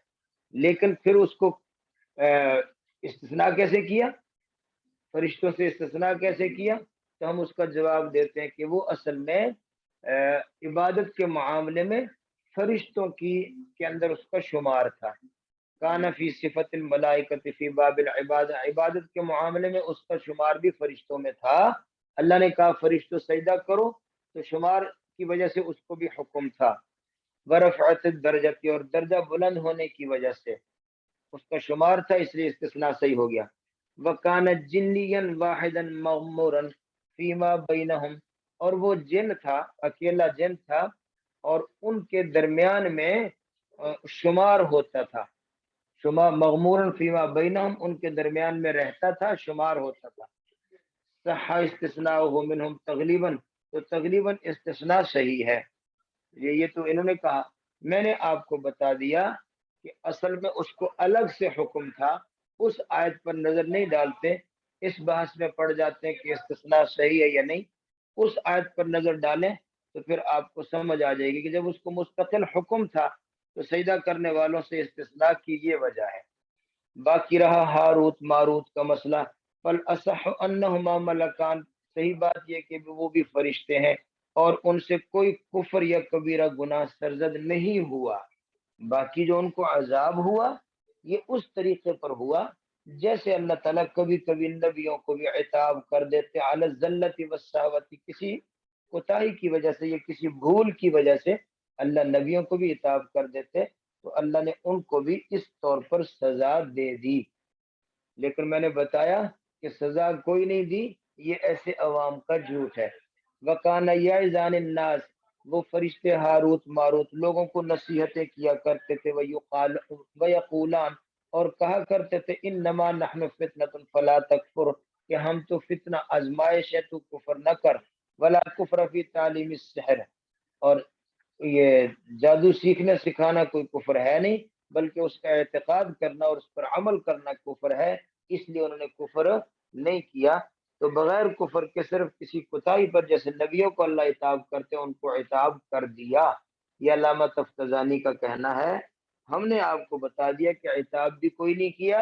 لیکن پھر اس کو استثناء کیسے کیا، فرشتوں سے استثناء کیسے کیا؟ تو ہم اس کا جواب دیتے ہیں کہ وہ اصل میں عبادت کے معاملے میں فرشتوں کے اندر اس کا شمار تھا۔ کان فی صفت الملائکۃ فی باب العبادہ، عبادت کے معاملے میں اس کا شمار بھی فرشتوں میں تھا۔ اللہ نے کہا فرشتوں سجدہ کرو، تو شمار کی وجہ سے اس کو بھی حکم تھا۔ ورفعت الدرجۃ، اور درجہ بلند ہونے کی وجہ سے اس کا شمار تھا، اس لیے استثناء صحیح ہو گیا۔ وَكَانَ جِنِّيًّا وَاحِدًا مَغْمُورًا فِيمَا بَيْنَهُمْ، اور وہ جن تھا، اکیلا جن تھا، اور ان کے درمیان میں شمار ہوتا تھا، شمار مغموراً فیما بینہم، ان کے درمیان میں رہتا تھا، شمار ہوتا تھا۔ صح استثناءہ منہم تغلیباً، تو تغلیباً استثناء صحیح ہے۔ یہ تو انہوں نے کہا، میں نے آپ کو بتا دیا کہ اصل میں اس کو الگ سے حکم تھا، اس آیت پر نظر نہیں ڈالتے، اس بحث میں پڑ جاتے ہیں کہ استثناء صحیح ہے یا نہیں۔ اس آیت پر نظر ڈالیں تو پھر آپ کو سمجھ آ جائے گی کہ جب اس کو مستقل حکم تھا تو سجدہ کرنے والوں سے استثناء کی یہ وجہ ہے۔ باقی رہا ہاروت ماروت کا مسئلہ، فالاصح انہما ملکان، صحیح بات یہ کہ وہ بھی فرشتے ہیں، اور ان سے کوئی کفر یا کبیرہ گناہ سرزد نہیں ہوا۔ باقی جو ان کو عذاب ہوا یہ اس طریقے پر ہوا جیسے اللہ تعالیٰ کبھی کبھی نبیوں کو بھی عتاب کر دیتے علی الذلۃ والسہوۃ، کسی کوتاہی کی وجہ سے یا کسی بھول کی وجہ سے اللہ نبیوں کو بھی عتاب کر دیتے، تو اللہ نے ان کو بھی اس طور پر سزا دے دی۔ لیکن میں نے بتایا کہ سزا کوئی نہیں دی، یہ ایسے عوام کا جھوٹ ہے۔ وَكَانَ يَعِظَانِ النَّاسِ، وہ فرشتے ہاروت ماروت لوگوں کو نصیحتیں کیا کرتے تھے، وَيَقُولَانِ، اور کہا کرتے تھے انما نحن فتنۃ فلا تکفر، کہ ہم تو فتنہ آزمائش ہے، تو کفر نہ کر۔ ولا کفر فی تعلیم السحر، اور یہ جادو سیکھنے سکھانا کوئی کفر ہے نہیں، بلکہ اس کا اعتقاد کرنا اور اس پر عمل کرنا کفر ہے، اس لیے انہوں نے کفر نہیں کیا۔ تو بغیر کفر کے صرف کسی کوتاہی پر جیسے نبیوں کو اللہ عتاب کرتے ان کو عتاب کر دیا، یہ علامہ تفتزانی کا کہنا ہے۔ ہم نے آپ کو بتا دیا کہ عتاب بھی کوئی نہیں کیا،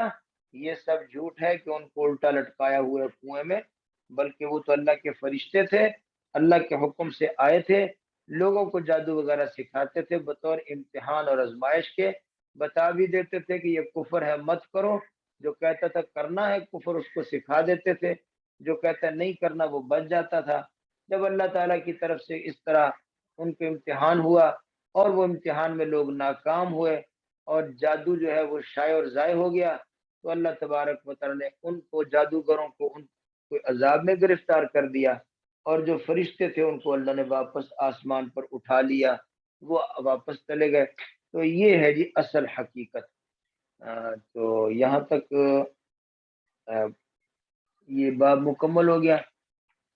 یہ سب جھوٹ ہے کہ ان کو الٹا لٹکایا ہوئے کنویں میں، بلکہ وہ تو اللہ کے فرشتے تھے، اللہ کے حکم سے آئے تھے، لوگوں کو جادو وغیرہ سکھاتے تھے بطور امتحان اور آزمائش کے، بتا بھی دیتے تھے کہ یہ کفر ہے مت کرو، جو کہتا تھا کرنا ہے کفر اس کو سکھا دیتے تھے، جو کہتا نہیں کرنا وہ بچ جاتا تھا۔ جب اللہ تعالیٰ کی طرف سے اس طرح ان پہ امتحان ہوا اور وہ امتحان میں لوگ ناکام ہوئے اور جادو جو ہے وہ شائع اور ضائع ہو گیا، تو اللہ تبارک و تعالیٰ نے ان کو جادوگروں کو ان کو عذاب میں گرفتار کر دیا، اور جو فرشتے تھے ان کو اللہ نے واپس آسمان پر اٹھا لیا، وہ واپس چلے گئے۔ تو یہ ہے جی اصل حقیقت۔ تو یہاں تک یہ باب مکمل ہو گیا۔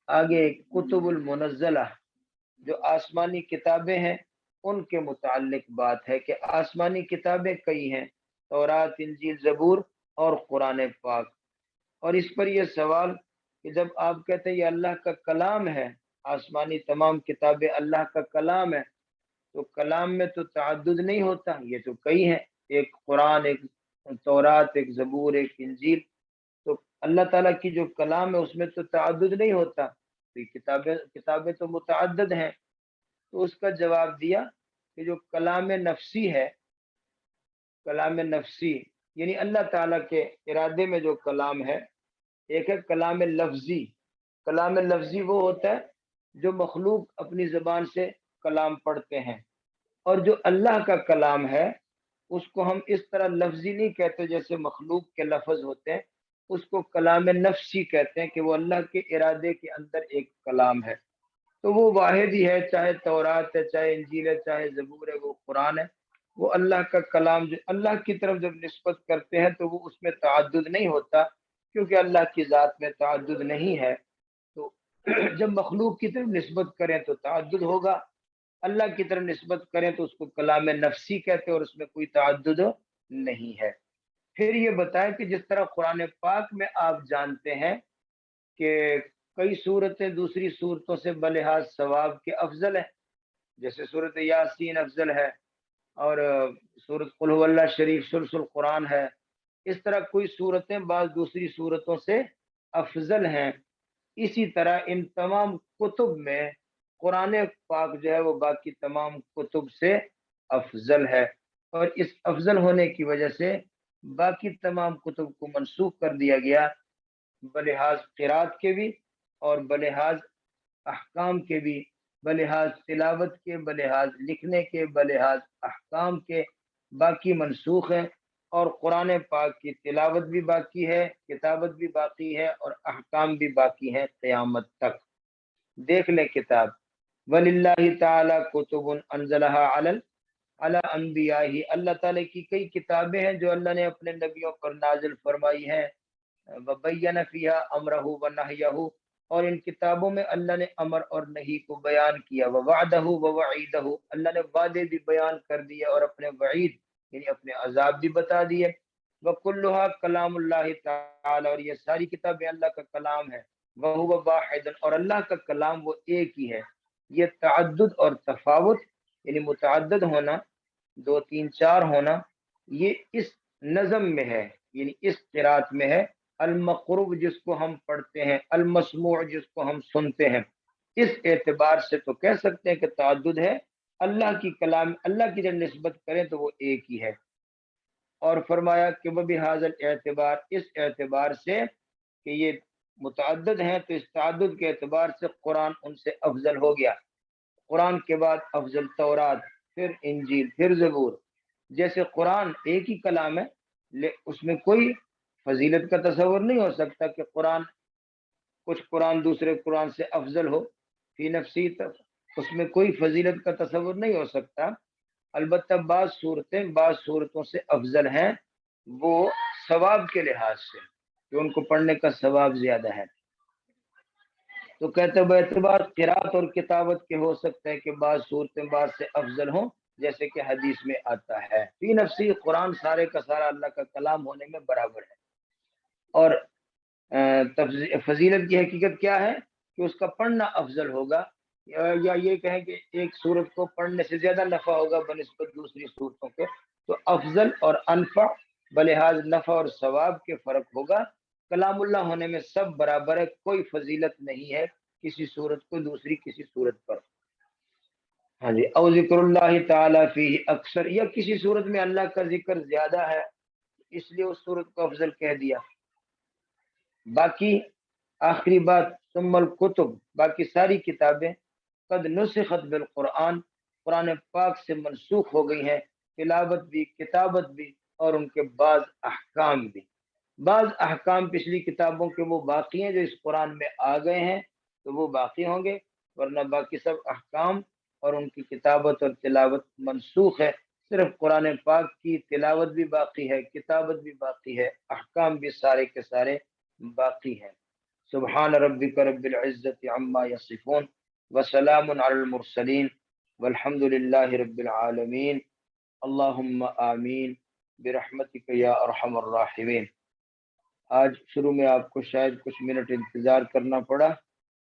آگے کتب المنزلہ جو آسمانی کتابیں ہیں ان کے متعلق بات ہے کہ آسمانی کتابیں کئی ہیں، تورات، انجیل، زبور اور قرآن پاک۔ اور اس پر یہ سوال کہ جب آپ کہتے ہیں یہ اللہ کا کلام ہے، آسمانی تمام کتابیں اللہ کا کلام ہے، تو کلام میں تو تعدد نہیں ہوتا، یہ تو کئی ہیں، ایک قرآن، ایک تورات، ایک زبور، ایک انجیل۔ تو اللہ تعالیٰ کی جو کلام ہے اس میں تو تعدد نہیں ہوتا، تو کتابیں تو متعدد ہیں۔ تو اس کا جواب دیا کہ جو کلام نفسی ہے، کلام نفسی یعنی اللہ تعالیٰ کے ارادے میں جو کلام ہے، ایک ہے کلام لفظی۔ کلام لفظی وہ ہوتا ہے جو مخلوق اپنی زبان سے کلام پڑھتے ہیں، اور جو اللہ کا کلام ہے اس کو ہم اس طرح لفظی نہیں کہتے جیسے مخلوق کے لفظ ہوتے ہیں، اس کو کلام نفسی کہتے ہیں کہ وہ اللہ کے ارادے کے اندر ایک کلام ہے۔ تو وہ واحد ہی ہے، چاہے تورات ہے، چاہے انجیل ہے، چاہے زبور ہے، وہ قرآن ہے، وہ اللہ کا کلام جو اللہ کی طرف جب نسبت کرتے ہیں تو وہ اس میں تعدد نہیں ہوتا، کیونکہ اللہ کی ذات میں تعدد نہیں ہے۔ تو جب مخلوق کی طرف نسبت کریں تو تعدد ہوگا، اللہ کی طرف نسبت کریں تو اس کو کلام نفسی کہتے ہیں اور اس میں کوئی تعدد نہیں ہے۔ پھر یہ بتائیں کہ جس طرح قرآن پاک میں آپ جانتے ہیں کہ کئی صورتیں دوسری صورتوں سے بلحاظ ثواب کے افضل ہیں، جیسے صورت یاسین افضل ہے، اور صورت قل هو اللہ شریف ثلث القرآن ہے، اس طرح کوئی صورتیں بعض دوسری صورتوں سے افضل ہیں، اسی طرح ان تمام کتب میں قرآن پاک جو ہے وہ باقی تمام کتب سے افضل ہے، اور اس افضل ہونے کی وجہ سے باقی تمام کتب کو منسوخ کر دیا گیا، بلحاظ قرات کے بھی اور بلحاظ احکام کے بھی، بلحاظ تلاوت کے، بلحاظ لکھنے کے، بلحاظ احکام کے، باقی منسوخ ہیں، اور قرآن پاک کی تلاوت بھی باقی ہے، کتابت بھی باقی ہے، اور احکام بھی باقی ہیں قیامت تک۔ دیکھ لیں کتاب وَلِلَّهِ تَعَالَى كُتُبٌ أَنزَلَهَا عَلَى أَنبِيَائِهِ، اللہ تعالیٰ کی کئی کتابیں ہیں جو اللہ نے اپنے نبیوں پر نازل فرمائی ہیں، وَبَيَّنَ فِيهَا أَمْرَهُ وَنَهْيَهُ، اور ان کتابوں میں اللہ نے امر اور نہی کو بیان کیا، وَوَعْدَهُ وَوَعِيدَهُ، اللہ نے وعدے بھی بیان کر دیے اور اپنے وعید یعنی اپنے عذاب بھی بتا دیے، وَكُلُّهَا كَلَامُ اللَّهِ تَعَالَى، اور یہ ساری کتابیں اللہ کا کلام ہے، وَهُوَ وَاحِدٌ، اور اللہ کا کلام وہ ایک ہی ہے۔ یہ تعدد اور تفاوت یعنی متعدد ہونا، دو تین چار ہونا، یہ اس نظم میں ہے، یعنی اس قرات میں ہے، المقروب جس کو ہم پڑھتے ہیں، المسموع جس کو ہم سنتے ہیں، اس اعتبار سے تو کہہ سکتے ہیں کہ تعدد ہے، اللہ کی کلام اللہ کی جب نسبت کریں تو وہ ایک ہی ہے۔ اور فرمایا کہ وہ بھی حاضر اعتبار، اس اعتبار سے کہ یہ متعدد ہیں تو اس تعدد کے اعتبار سے قرآن ان سے افضل ہو گیا۔ قرآن کے بعد افضل تورات، پھر انجیل، پھر زبور۔ جیسے قرآن ایک ہی کلام ہے، اس میں کوئی فضیلت کا تصور نہیں ہو سکتا کہ کچھ قرآن دوسرے قرآن سے افضل ہو، فی نفسی اس میں کوئی فضیلت کا تصور نہیں ہو سکتا، البتہ بعض صورتوں سے افضل ہیں، وہ ثواب کے لحاظ سے کہ ان کو پڑھنے کا ثواب زیادہ ہے۔ تو کہتے ہیں اعتبار قرات اور کتابت کے ہو سکتا ہے کہ بعض صورتیں بعض سے افضل ہوں، جیسے کہ حدیث میں آتا ہے، فی نفسی قرآن سارے کا سارا اللہ کا کلام ہونے میں برابر ہے۔ اور فضیلت کی حقیقت کیا ہے کہ اس کا پڑھنا افضل ہوگا، یا یہ کہیں کہ ایک صورت کو پڑھنے سے زیادہ نفع ہوگا بنسبت دوسری صورتوں کے، تو افضل اور انفع بلحاظ نفع اور ثواب کے فرق ہوگا۔ کلام اللہ ہونے میں سب برابر ہے، کوئی فضیلت نہیں ہے کسی صورت کو دوسری کسی صورت پر۔ ہاں جی، او ذکر اللہ تعالیٰ فیہ اکثر، یا کسی صورت میں اللہ کا ذکر زیادہ ہے، اس لیے اس صورت کو افضل کہہ دیا۔ باقی آخری بات ثم الکتب، باقی ساری کتابیں قد نسخت بالقرآن، قرآن پاک سے منسوخ ہو گئی ہیں، تلاوت بھی کتابت بھی، اور ان کے بعض احکام بھی۔ بعض احکام پچھلی کتابوں کے وہ باقی ہیں جو اس قرآن میں آ گئے ہیں تو وہ باقی ہوں گے، ورنہ باقی سب احکام اور ان کی کتابت اور تلاوت منسوخ ہے۔ صرف قرآن پاک کی تلاوت بھی باقی ہے، کتابت بھی باقی ہے، احکام بھی سارے کے سارے باقی ہیں۔ سبحان ربک رب العزت عما یصفون وسلام علی المرسلین والحمد للہ رب العالمین۔ اللہم آمین برحمتک یا ارحم الراحمین۔ آج شروع میں آپ کو شاید کچھ منٹ انتظار کرنا پڑا،